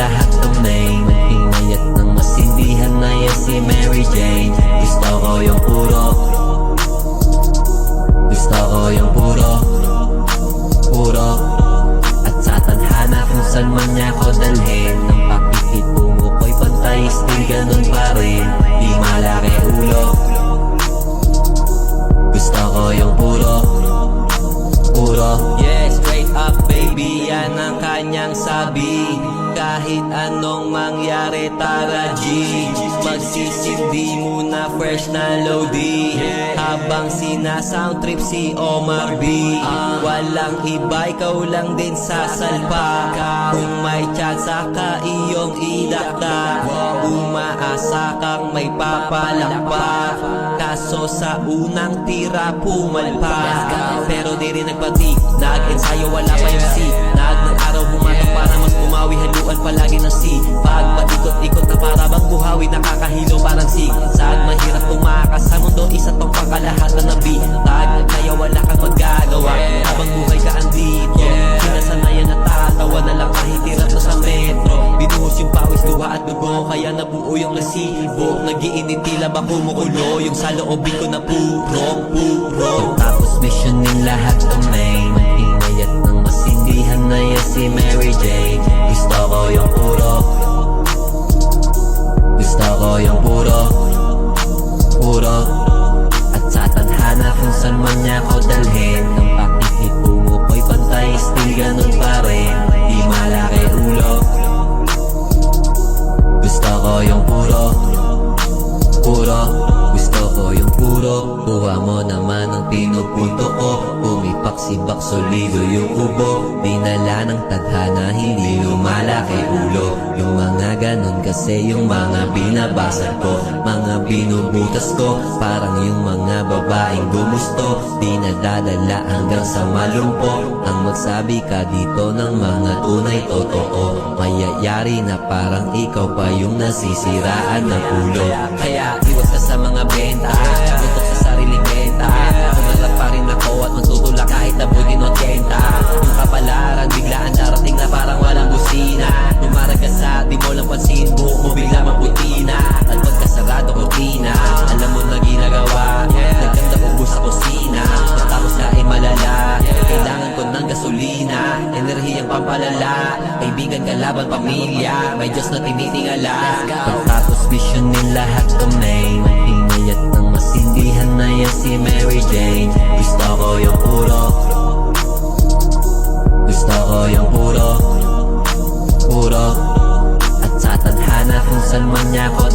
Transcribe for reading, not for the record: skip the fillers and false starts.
lahat ng main Ingay at ng masindihan na yan si Mary Jane. Gusto ko yung puro, gusto ko yung puro, puro. At sa tadhana kung saan man niya ko dalhin, ng pakikitungo ko'y pantay, still ganun pa rin. Di malaki ulo, gusto ko yung puro, puro. Yeah, straight up baby, yan ang kanyang sabi. Kahit anong mangyari tara G, magsisindi muna fresh na loadie, habang sinasound trip si Omar B. Walang iba, ikaw lang din sasalpa. Kung may tsansa ka iyong idakta, umaasa kang may papalakpak. Kaso sa unang tira pumalpak, pero di rin nagpati. Nag-ensayo wala pa yung C, ng araw bumatok para mas bumawi. Haluan palagi ng C, pag paikot-ikot na para bang buhawi. Nakakahilo parang zigzag, mahirap tumakas sa mundo, isa tong pangkalahatan ng bitag. Kaya wala kang magagawa habang buhay ka andito. Sinasanayan na tatawa na lang kahit hirap na sa metro. Binuhos yung pawis, luha at dugo, kaya nabuo yung resibo. Nagiinit tila ba kumukulo, yung sa loobin ko na puro. Tapos missionin lahat ng main Ingay at ng masindihan na yan si Mary Jane. Gusto ko yung puro, gusto ko yung puro, puro. At sa tadhana kung saan man niya ko dalhin, ng pakikitungo ko'y pantay, still ganun pa rin. Di malaki ulo, gusto ko yung puro, puro. Gusto ko yung puro. Kuha mo naman ang pinupunto ko, pumipak si Bak, solido yung ubo. Dinala ng tadhana, hindi lumalaki ulo. Yung mga ganon kasi yung mga binabasag ko, mga binubutas ko, parang yung mga babaeng gumusto. Di nadadala hanggang sa malumpo, ang magsabi ka dito ng mga tunay totoo. Mayayari na parang ikaw pa yung nasisiraan ng ulo. Kaya iwas ka sa mga benta, tutok sa sariling benta. Umarap pa rin ako at magtutulak kahit abutin 80. Yung kapalaran biglaan darating na parang walang busina. Lumarag ka sa di mo lang pansin, buhok mo bigla maputi na. At pagkasarado kortina, alam mo na ginagawa, nagkanda ubos sa kusina. Matapos na ay malala, kailangan ko ng gasolina, enerhiyang pampalala. Kaibigan, kalaban, pamilya, may Diyos na tinitingala. Pagtapos missionin lahat ng main Ingay at ng masindihan na yan si Mary Jane. Gusto ko yung puro, gusto ko yung puro, puro. At sa tadhana kung saan man niya ko